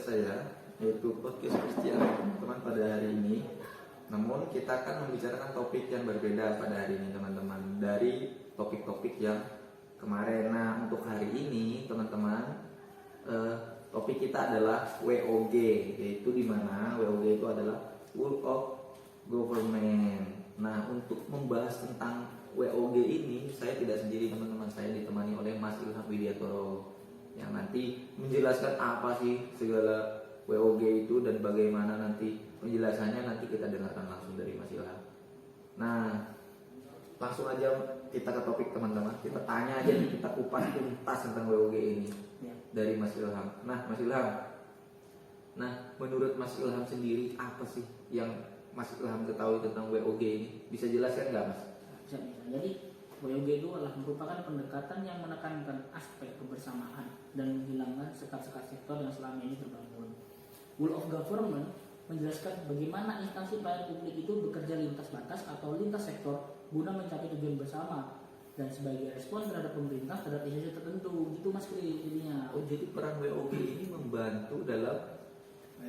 podcast saya, yaitu podcast Christian teman-teman pada hari ini. Namun kita akan membicarakan topik yang berbeda pada hari ini teman-teman, dari topik-topik yang kemarin. Nah, untuk hari ini teman-teman, topik kita adalah WOG, yaitu di mana WOG itu adalah World of Government. Nah, untuk membahas tentang WOG ini, saya tidak sendiri teman-teman, saya ditemani oleh Mas Ilham Widiatoro yang nanti menjelaskan apa sih segala WOG itu dan bagaimana nanti penjelasannya, nanti kita dengarkan langsung dari Mas Ilham. Nah, langsung aja kita ke topik teman-teman. Kita tanya aja nih, kita kupas tuntas tentang WOG ini dari Mas Ilham. Nah, Mas Ilham, menurut Mas Ilham sendiri apa sih yang Mas Ilham ketahui tentang WOG ini? Bisa jelaskan nggak, Mas? Bisa. Jadi WOG itu adalah merupakan pendekatan yang menekankan aspek kebersamaan dan menghilangkan sekat-sekat sektor yang selama ini terbangun. World of Government menjelaskan bagaimana instansi pelayanan publik itu bekerja lintas batas atau lintas sektor guna mencapai tujuan bersama dan sebagai respon terhadap pemerintah terhadap isu tertentu. Gitu Mas Kri jadinya. Oh, jadi peran WOG ini membantu dalam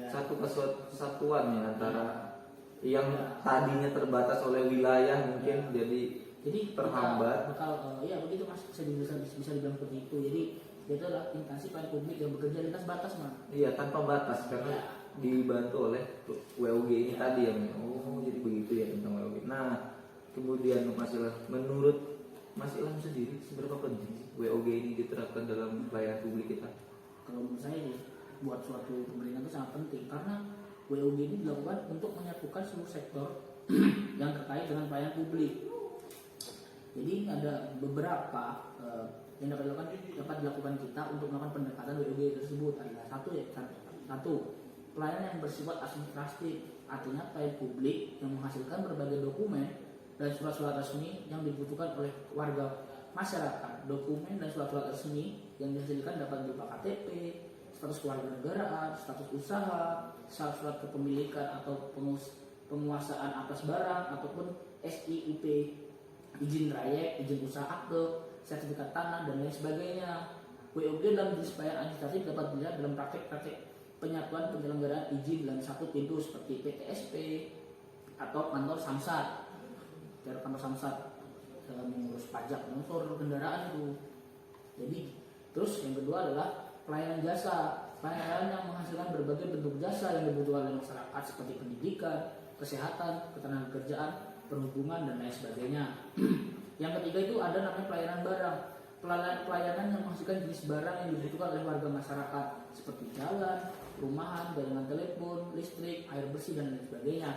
satu kesatuan ya antara yang tadinya terbatas oleh wilayah mungkin jadi terhambat. Ya begitu Mas, bisa dibilang seperti itu. Jadi itu adalah instansi pelayanan publik yang bekerja lintas batas, Mas. Iya, tanpa batas karena dibantu oleh WOG ini tadi ya. Oh, jadi begitu ya tentang WOG. Nah, kemudian menurut Mas Ilham sendiri seberapa penting sih WOG ini diterapkan dalam pelayanan publik kita? Kalau menurut saya sih, buat suatu pemerintahan itu sangat penting karena WOG ini dilakukan untuk menyatukan seluruh sektor yang terkait dengan pelayanan publik. Jadi ada beberapa yang dapat dilakukan kita untuk melakukan pendekatan WOG tersebut. Adalah satu pelayanan yang bersifat administratif, artinya pelayanan publik yang menghasilkan berbagai dokumen dan surat-surat resmi yang dibutuhkan oleh warga masyarakat. Dokumen dan surat-surat resmi yang dihasilkan dapat berupa KTP, status kewarganegaraan, status usaha, surat kepemilikan atau penguasaan atas barang ataupun SIUP, izin trayek, izin usaha akte, sertifikat tanah dan lain sebagainya. WOG dalam jenis pelayanan administratif dapat dilihat dalam praktek-praktek penyatuan penyelenggaraan izin dalam satu pintu seperti PTSP atau kantor samsat. Kantor samsat dalam mengurus pajak motor kendaraan itu. Jadi terus yang kedua adalah pelayanan jasa, pelayanan yang menghasilkan berbagai bentuk jasa yang dibutuhkan oleh masyarakat seperti pendidikan, kesehatan, ketenagakerjaan, perhubungan dan lain sebagainya. Yang ketiga itu ada namanya pelayanan barang, pelayanan yang menghasilkan jenis barang yang dibutuhkan oleh warga masyarakat seperti jalan, perumahan, jaringan telepon, listrik, air bersih dan lain sebagainya.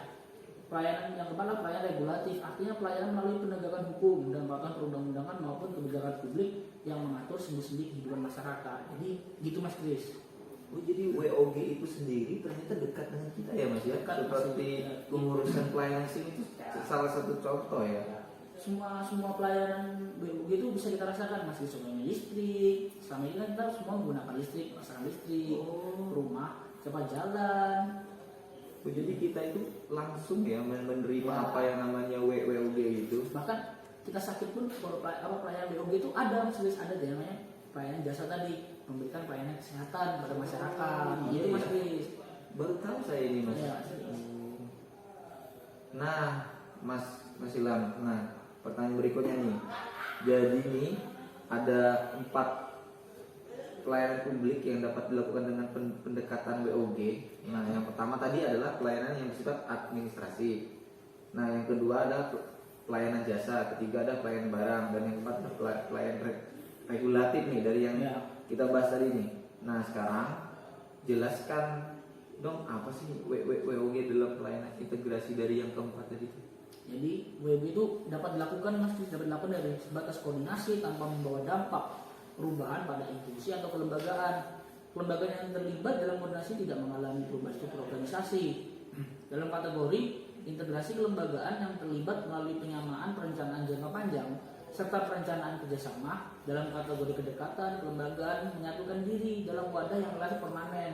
Pelayanan yang keempat pelayanan regulatif, artinya pelayanan melalui penegakan hukum dan peraturan perundang-undangan maupun kebijakan publik yang mengatur sendi-sendi kehidupan masyarakat. Jadi gitu Mas Kris. Oh, jadi WOG itu sendiri ternyata dekat dengan kita ya Mas ya? Seperti pengurusan pelayanan SIM itu salah satu contoh ya. Semua pelayanan WOG itu bisa kita rasakan Mas. Contohnya listrik, selama ini kan kita semua menggunakan listrik, pasangan listrik, rumah, cepat jalan. Oh, jadi kita itu langsung ya menerima apa yang namanya WOG itu. Bahkan kita sakit pun kalau pelayanan WOG itu ada Mas, ada namanya pelayanan jasa tadi, memberikan pelayanan kesehatan pada masyarakat. Gitu Mas Kris. Baru tahu saya ini Mas. Ya. Nah, Mas Ilham, pertanyaan berikutnya nih. Jadi nih ada 4 pelayanan publik yang dapat dilakukan dengan pendekatan WOG. Nah, yang pertama tadi adalah pelayanan yang bersifat administrasi. Nah, yang kedua ada pelayanan jasa, ketiga ada pelayanan barang, dan yang keempat ada pelayanan regulatif nih dari yang kita bahas tadi nih. Nah, sekarang jelaskan dong apa sih WOG dalam pelayanan integrasi dari yang keempat tadi. Jadi WOG itu dapat dilakukan dari sebatas koordinasi tanpa membawa dampak perubahan pada institusi atau kelembagaan. Kelembagaan yang terlibat dalam koordinasi tidak mengalami perubahan struktur organisasi. Dalam kategori integrasi kelembagaan yang terlibat melalui penyamaan perencanaan jangka panjang serta perencanaan kerjasama. Dalam kategori kedekatan, kelembagaan menyatukan diri dalam wadah yang relatif permanen.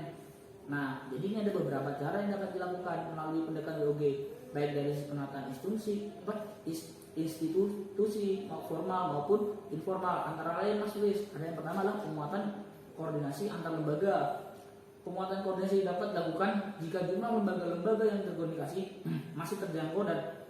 Nah, jadi ini ada beberapa cara yang dapat dilakukan melalui pendekatan WOG, baik dari penataan institusi formal maupun informal. Antara lain Mas Luis, ada yang pertama adalah penguatan koordinasi antar lembaga. Penguatan koordinasi dapat dilakukan jika jumlah lembaga-lembaga yang terkoordinasi masih terjangkau dan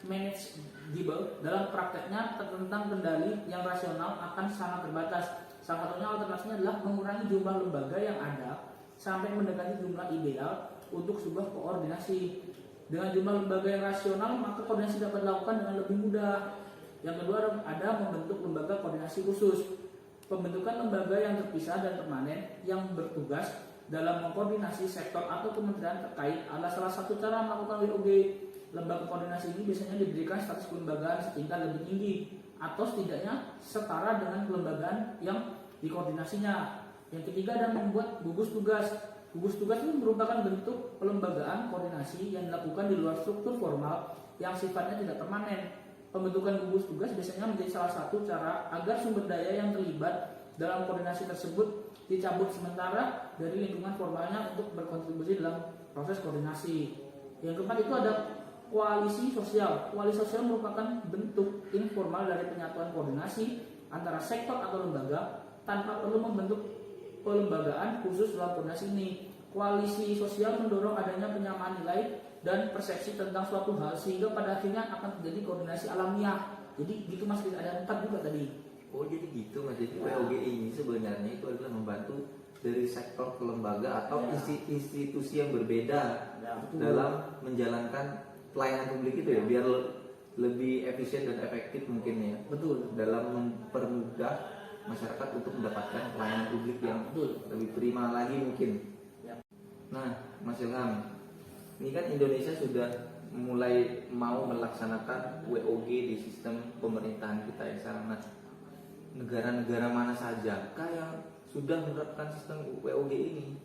manageable. Dalam prakteknya, tentang kendali yang rasional akan sangat terbatas. Salah satunya alternatifnya adalah mengurangi jumlah lembaga yang ada sampai mendekati jumlah ideal untuk sebuah koordinasi. Dengan jumlah lembaga yang rasional, maka koordinasi dapat dilakukan dengan lebih mudah. Yang kedua ada membentuk lembaga koordinasi khusus. Pembentukan lembaga yang terpisah dan permanen yang bertugas dalam mengkoordinasi sektor atau kementerian terkait adalah salah satu cara melakukan WOG. Lembaga koordinasi ini biasanya diberikan status kelembagaan setingkat lebih tinggi atau setidaknya setara dengan kelembagaan yang dikoordinasinya. Yang ketiga adalah membuat gugus tugas. Gugus tugas ini merupakan bentuk pelembagaan koordinasi yang dilakukan di luar struktur formal yang sifatnya tidak permanen. Pembentukan gugus tugas biasanya menjadi salah satu cara agar sumber daya yang terlibat dalam koordinasi tersebut dicabut sementara dari lingkungan formalnya untuk berkontribusi dalam proses koordinasi. Yang keempat itu ada koalisi sosial. Koalisi sosial merupakan bentuk informal dari penyatuan koordinasi antara sektor atau lembaga tanpa perlu membentuk pelembagaan khusus dalam koordinasi ini. Koalisi sosial mendorong adanya penyamaan nilai dan persepsi tentang suatu hal sehingga pada akhirnya akan terjadi koordinasi alamiah. Jadi gitu Mas, ada 4 juga tadi. Oh jadi gitu Mas, jadi WOG ini sebenarnya itu adalah membantu dari sektor ke lembaga atau institusi yang berbeda dalam menjalankan pelayanan publik itu ya, biar lebih efisien dan efektif mungkin ya. Betul. Dalam mempermudah masyarakat untuk mendapatkan pelayanan publik yang lebih prima lagi mungkin. Nah, Mas Ilham, ini kan Indonesia sudah mulai mau melaksanakan WOG di sistem pemerintahan kita yang sekarang. Nah, negara-negara mana saja yang sudah menerapkan sistem WOG ini?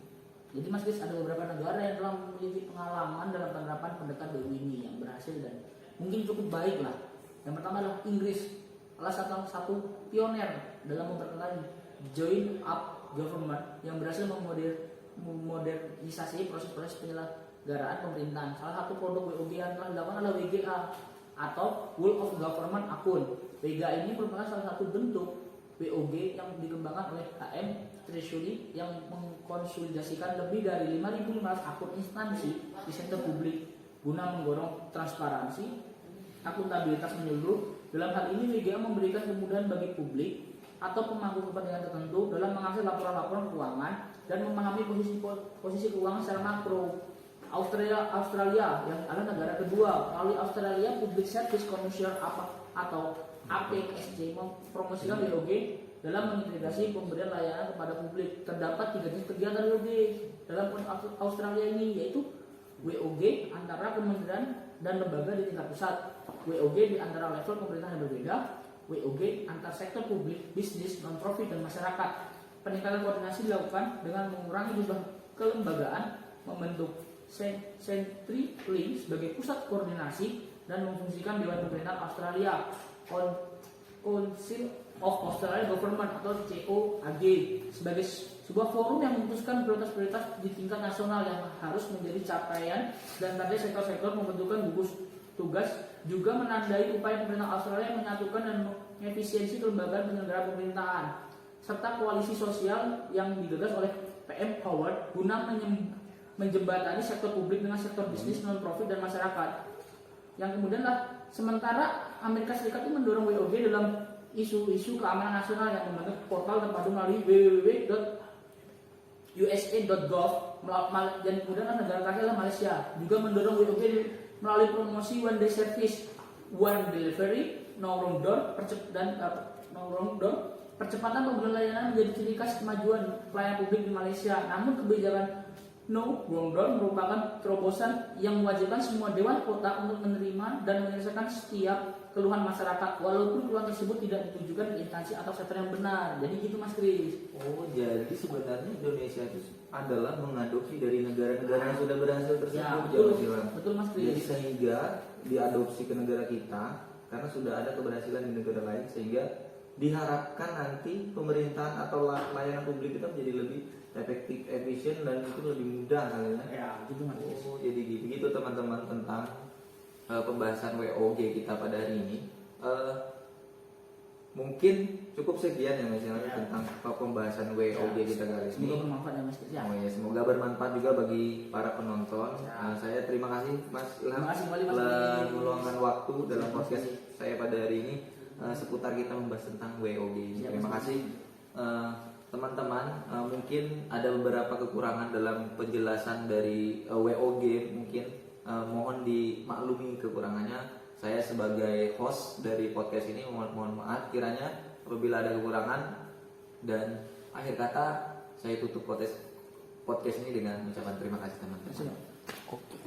Jadi Mas Kris, ada beberapa negara yang telah memiliki pengalaman dalam penerapan pendekatan WOG ini yang berhasil dan mungkin cukup baik lah. Yang pertama adalah Inggris, salah satu pioner dalam memperkenalkan Joint Up Government yang berhasil memodernisasi proses-proses penyelenggaraan pemerintahan. Salah satu produk WOG yang telah dilakukan adalah WGA atau Whole of Government Account. WGA ini merupakan salah satu bentuk WOG yang dikembangkan oleh HM Treasury yang mengkonsolidasikan lebih dari 5.500 akun instansi di sektor publik guna mendorong transparansi, akuntabilitas menyeluruh. Dalam hal ini WGA memberikan kemudahan bagi publik atau pemangku kepentingan tertentu dalam mengakses laporan-laporan keuangan dan memahami posisi keuangan secara makro. Australia yang adalah negara kedua, melalui Australia Public Service Commission atau APSC mempromosikan WOG dalam mengintegrasi pemberian layanan kepada publik. Terdapat 3 jenis kegiatan WOG dalam Australia ini, yaitu WOG antara kementerian dan lembaga di tingkat pusat, WOG di antara level pemerintahan yang berbeda, WOG antar sektor publik, bisnis, non-profit, dan masyarakat. Peningkatan koordinasi dilakukan dengan mengurangi jumlah kelembagaan, membentuk Centrelink sebagai pusat koordinasi, dan memfungsikan Dewan Pemerintahan Australia, Council of Australian Government atau COAG, sebagai sebuah forum yang memutuskan prioritas-prioritas di tingkat nasional yang harus menjadi capaian dan target sektor-sektor. Membentukkan gugus tugas juga menandai upaya pemerintah Australia menyatukan dan mengefisiensi kelembagaan penyelenggaraan pemerintahan, serta koalisi sosial yang digagas oleh PM Howard guna menjembatani sektor publik dengan sektor bisnis, non-profit, dan masyarakat. Yang kemudian lah, sementara Amerika Serikat itu mendorong WOG dalam isu-isu keamanan nasional yang membentuk portal terpadu melalui www.usa.gov, dan kemudian negara terakhir adalah Malaysia juga mendorong WOG melalui promosi One Day Service, One Delivery, No Wrong Door, percepatan pemberian layanan menjadi ciri khas kemajuan pelayanan publik di Malaysia. Namun kebijakan No Wrong Door merupakan terobosan yang mewajibkan semua dewan kota untuk menerima dan menyelesaikan setiap keluhan masyarakat, walaupun keluhan tersebut tidak ditujukan ke instansi atau sektor yang benar. Jadi gitu Mas Kris. Oh, jadi sebenarnya Indonesia itu adalah mengadopsi dari negara-negara yang sudah berhasil tersebut, ya, betul, betul Mas Kris. Jadi sehingga diadopsi ke negara kita karena sudah ada keberhasilan di negara lain, sehingga diharapkan nanti pemerintahan atau layanan publik kita menjadi lebih efektif, efisien, dan itu lebih mudah kali ya. Ya, gitu Mas. Oh, jadi gitu teman-teman tentang pembahasan WOG kita pada hari ini. mungkin cukup sekian ya Mas ya, Ya. tentang pembahasan WOG kita kali ini. Semoga bermanfaat ya Mas ya. Oh ya, semoga bermanfaat juga bagi para penonton. Ya. Saya terima kasih Mas Ilham Terima kasih kembali, Mas telah Ilham. meluangkan waktu dalam Terima podcast kasih. saya pada hari ini seputar kita membahas tentang WOG. Ya, Terima Mas. kasih teman-teman. Mungkin ada beberapa kekurangan dalam penjelasan dari WOG, mungkin mohon dimaklumi kekurangannya. Saya sebagai host dari podcast ini mohon maaf kiranya apabila ada kekurangan, dan akhir kata saya tutup podcast ini dengan ucapan terima kasih teman-teman. Oke.